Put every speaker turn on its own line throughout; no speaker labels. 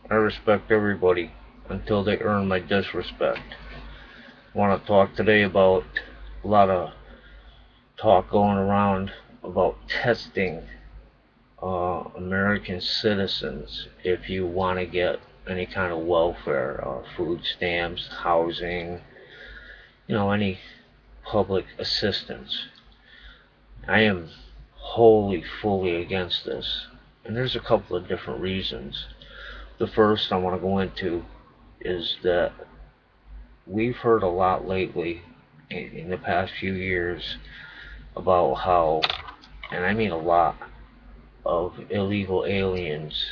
I respect everybody until they earn my disrespect. I want to talk today about a lot of talk going around about testing American citizens if you want to get any kind of welfare, food stamps, housing, any public assistance. I am wholly, fully against this. And there's a couple of different reasons. The first I want to go into is that we've heard a lot lately in the past few years about how, and I mean a lot, of illegal aliens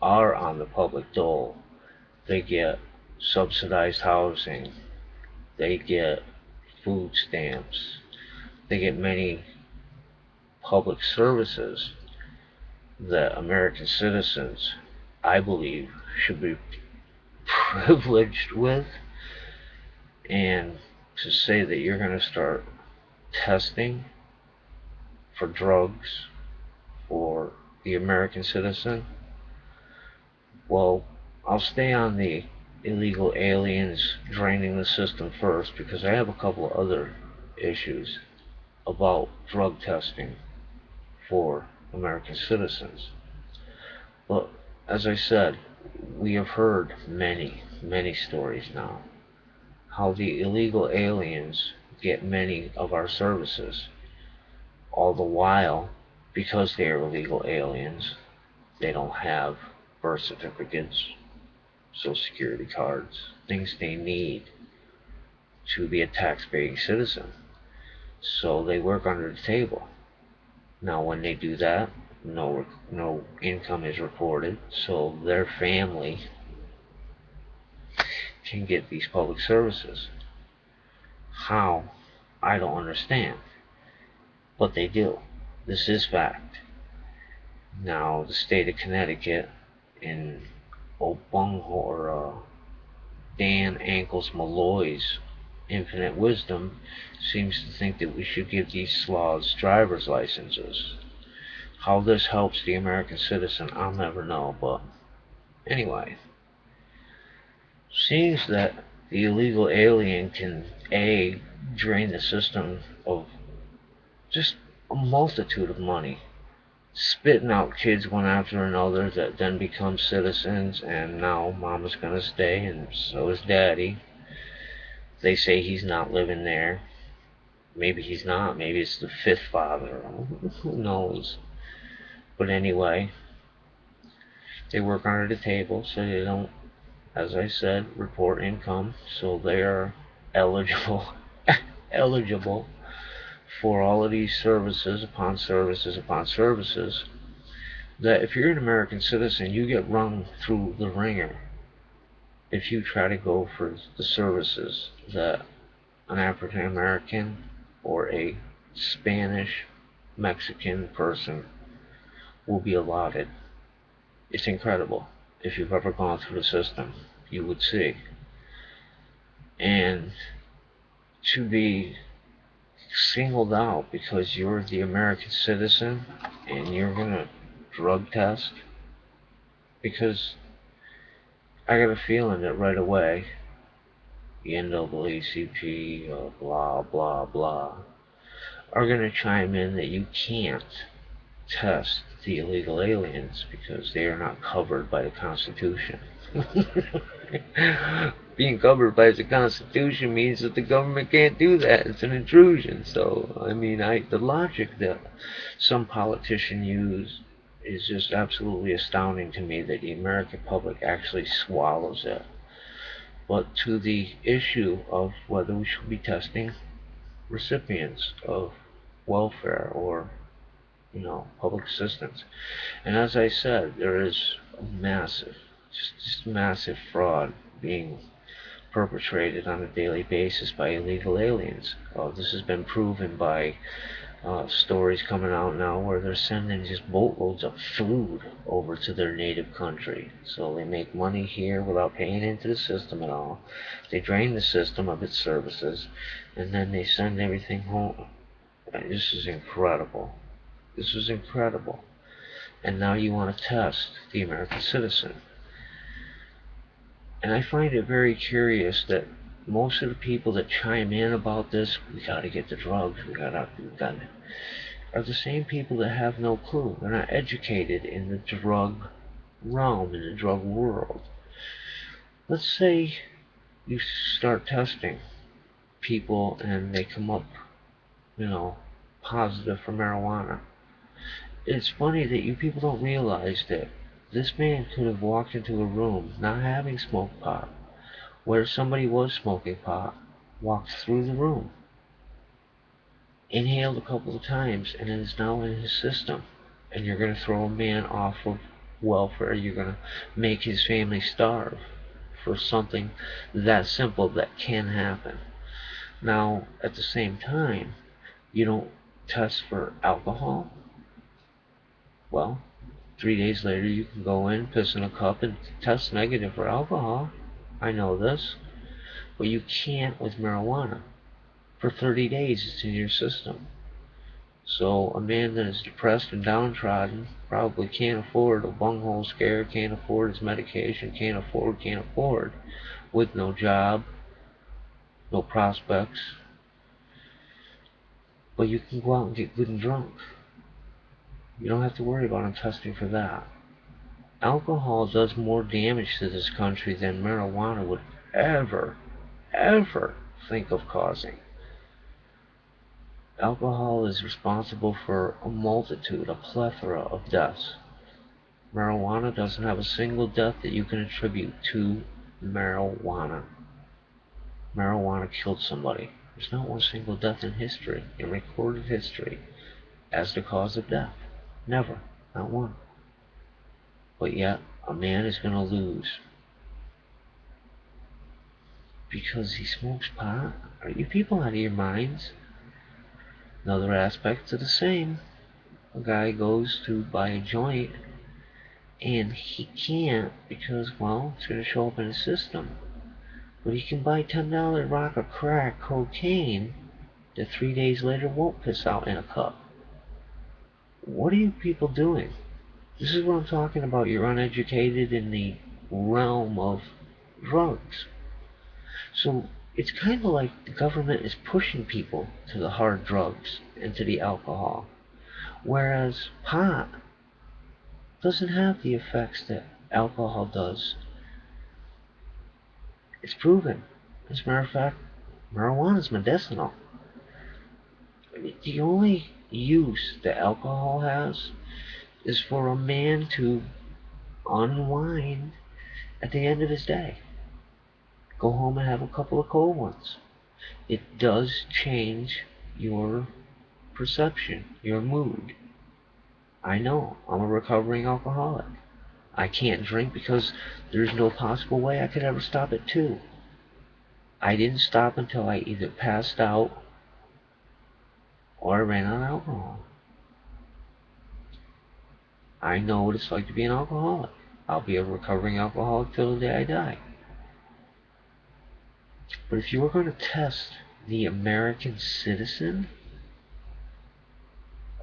are on the public dole. They get subsidized housing, they get food stamps, they get many public services that American citizens, I believe, should be privileged with. And to say that you're going to start testing for drugs for the American citizen, well, I'll stay on the illegal aliens draining the system first because I have a couple of other issues about drug testing for American citizens. But as I said, we have heard many, many stories now how the illegal aliens get many of our services. All the while, because they are illegal aliens, they don't have birth certificates, social security cards, things they need to be a tax-paying citizen. So they work under the table. Now when they do that, no income is reported, so their family can get these public services. How? I don't understand. But they do. This is fact. Now the state of Connecticut in Dan Ankles Malloy's infinite wisdom seems to think that we should give these sloths driver's licenses. How this helps the American citizen, I'll never know, but anyway. Seems that the illegal alien can A, drain the system of just a multitude of money, spitting out kids one after another that then become citizens, and now mama's gonna stay and so is daddy. They say he's not living there. Maybe he's not. Maybe it's the fifth father. Who knows? But anyway, they work under the table so they don't, as I said, report income. So they are eligible eligible for all of these services upon services upon services. That if you're an American citizen, you get run through the ringer if you try to go for the services that an African American or a Spanish Mexican person will be allotted. It's incredible. If you've ever gone through the system, you would see. And to be singled out because you're the American citizen and you're gonna drug test, because I got a feeling that right away the NAACP, blah blah blah, are gonna chime in that you can't test the illegal aliens because they are not covered by the Constitution. Being covered by the Constitution means that the government can't do that. It's an intrusion. So, I mean, the logic that some politician use is just absolutely astounding to me that the American public actually swallows it. But to the issue of whether we should be testing recipients of welfare or public assistance. And as I said, there is a massive, just massive fraud being perpetrated on a daily basis by illegal aliens. This has been proven by stories coming out now where they're sending just boatloads of food over to their native country. So they make money here without paying into the system at all. They drain the system of its services, and then they send everything home. This is incredible. This is incredible. And now you want to test the American citizen. And I find it very curious that most of the people that chime in about this, we gotta get the drugs, we gotta, are the same people that have no clue. They're not educated in the drug realm, in the drug world. Let's say you start testing people and they come up, positive for marijuana. It's funny that you people don't realize that this man could have walked into a room not having smoked pot, where somebody was smoking pot, walked through the room, inhaled a couple of times, and it is now in his system. And you're going to throw a man off of welfare, you're going to make his family starve for something that simple that can happen. Now, at the same time, you don't test for alcohol. Well, 3 days later you can go in, piss in a cup, and test negative for alcohol. I know this. But you can't with marijuana. For 30 days it's in your system. So a man that is depressed and downtrodden probably can't afford a bunghole scare, can't afford his medication, can't afford, with no job, no prospects. But you can go out and get good and drunk. You don't have to worry about him testing for that. Alcohol does more damage to this country than marijuana would ever think of causing. Alcohol is responsible for a multitude, a plethora of deaths. Marijuana doesn't have a single death that you can attribute to marijuana. Marijuana killed somebody. There's not one single death in history, in recorded history, as the cause of death. Never. Not one. But yet, a man is going to lose because he smokes pot? Are you people out of your minds? Another aspect to the same. A guy goes to buy a joint and he can't because, well, it's going to show up in his system. But he can buy $10 rock of crack cocaine that 3 days later won't piss out in a cup. What are you people doing? This is what I'm talking about. You're uneducated in the realm of drugs. So it's kind of like the government is pushing people to the hard drugs and to the alcohol. Whereas pot doesn't have the effects that alcohol does. It's proven. As a matter of fact, marijuana is medicinal. The only use that alcohol has is for a man to unwind at the end of his day. Go home and have a couple of cold ones. It does change your perception, your mood. I know, I'm a recovering alcoholic. I can't drink because there's no possible way I could ever stop it too. I didn't stop until I either passed out or I ran out of alcohol. I know what it's like to be an alcoholic. I'll be a recovering alcoholic till the day I die. But if you were going to test the American citizen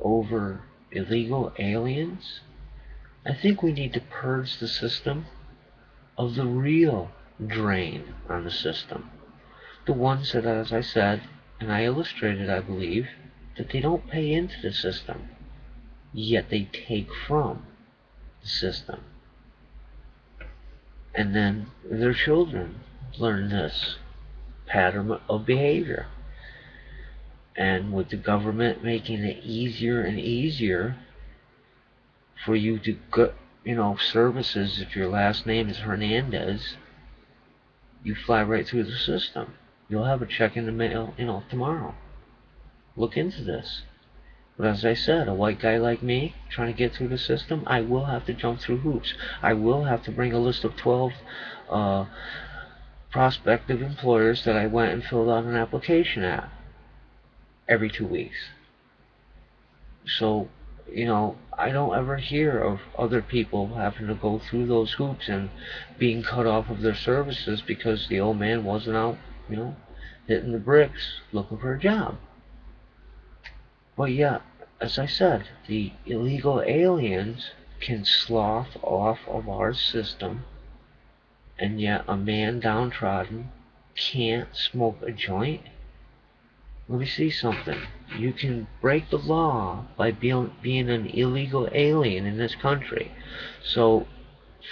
over illegal aliens, I think we need to purge the system of the real drain on the system. The ones that, as I said, and I illustrated, I believe, that they don't pay into the system, yet they take from the system. And then their children learn this pattern of behavior. And with the government making it easier and easier for you to get, services, if your last name is Hernandez, you fly right through the system. You'll have a check in the mail, tomorrow. Look into this. But as I said, a white guy like me, trying to get through the system, I will have to jump through hoops. I will have to bring a list of 12 prospective employers that I went and filled out an application at every 2 weeks. So, I don't ever hear of other people having to go through those hoops and being cut off of their services because the old man wasn't out, hitting the bricks looking for a job. But yeah, as I said, the illegal aliens can slough off of our system and yet a man downtrodden can't smoke a joint? Let me see something. You can break the law by being an illegal alien in this country. So,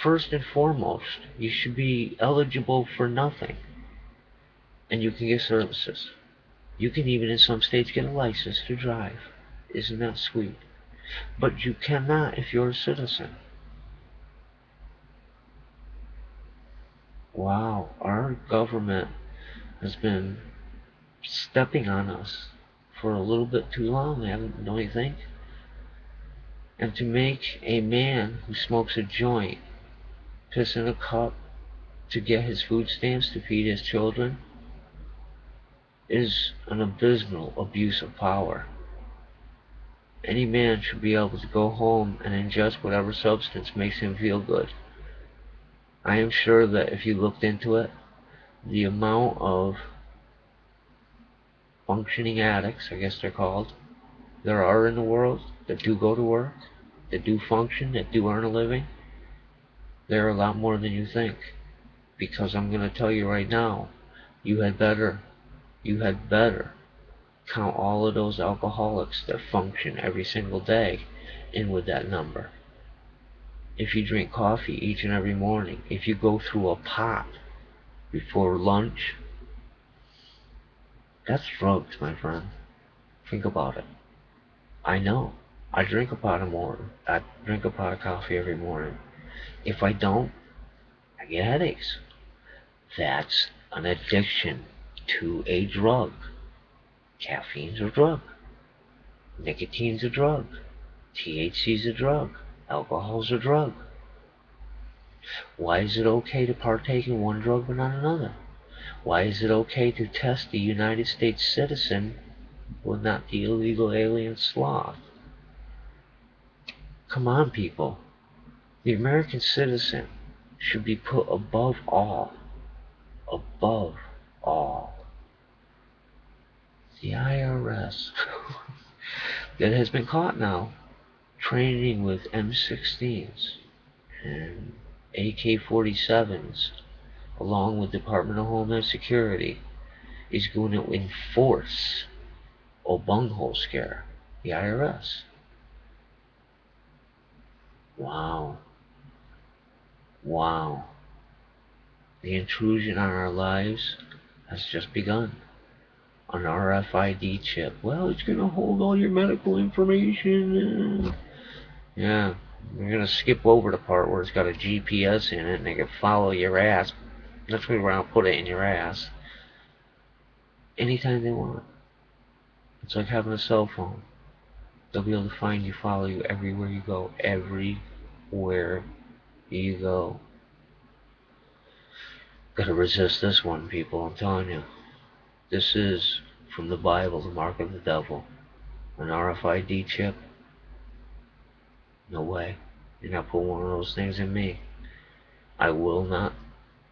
first and foremost, you should be eligible for nothing. And you can get services. You can even in some states get a license to drive. Isn't that sweet? But you cannot if you're a citizen. Wow, our government has been stepping on us for a little bit too long, don't you think? And to make a man who smokes a joint piss in a cup to get his food stamps to feed his children is an abysmal abuse of power. Any man should be able to go home and ingest whatever substance makes him feel good. I am sure that if you looked into it, the amount of functioning addicts, I guess they're called, there are in the world that do go to work, that do function, that do earn a living, there are a lot more than you think. Because I'm going to tell you right now, you had better count all of those alcoholics that function every single day in with that number. If you drink coffee each and every morning, if you go through a pot before lunch, that's drugs, my friend. Think about it. I know. I drink a pot of coffee every morning. If I don't, I get headaches. That's an addiction to a drug. Caffeine's a drug. Nicotine's a drug. THC's a drug. Alcohol's a drug. Why is it okay to partake in one drug but not another? Why is it okay to test the United States citizen but not the illegal alien sloth? Come on, people. The American citizen should be put above all. Above all. The IRS that has been caught now training with M16s and AK-47s along with Department of Homeland Security is going to enforce a bunghole scare. The IRS. Wow. Wow. The intrusion on our lives has just begun. An RFID chip. Well, it's going to hold all your medical information. Yeah, we're going to skip over the part where it's got a GPS in it and they can follow your ass. That's where we're going to put it in your ass. Anytime they want. It's like having a cell phone. They'll be able to find you, follow you everywhere you go. Everywhere you go. Gotta resist this one, people, I'm telling you. This is, from the Bible, the mark of the devil. An RFID chip? No way. You're not putting one of those things in me. I will not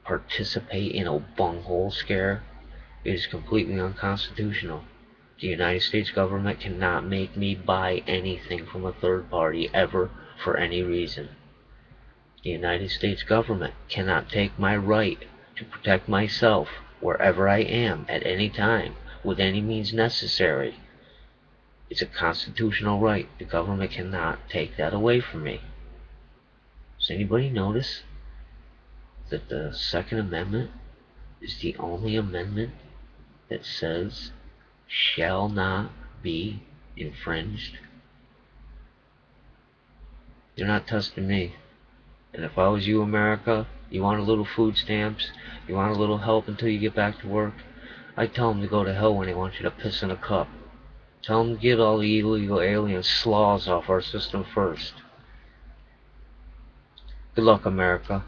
participate in a bunghole scare. It is completely unconstitutional. The United States government cannot make me buy anything from a third party ever for any reason. The United States government cannot take my right to protect myself wherever I am at any time with any means necessary. It's a constitutional right. The government cannot take that away from me. Does anybody notice that the Second Amendment is the only amendment that says shall not be infringed? You're not testing me. And if I was you, America, you want a little food stamps, you want a little help until you get back to work, I'd tell them to go to hell when they want you to piss in a cup. Tell them to get all the illegal alien sloths off our system first. Good luck, America.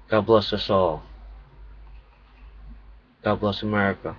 God bless us all. God bless America.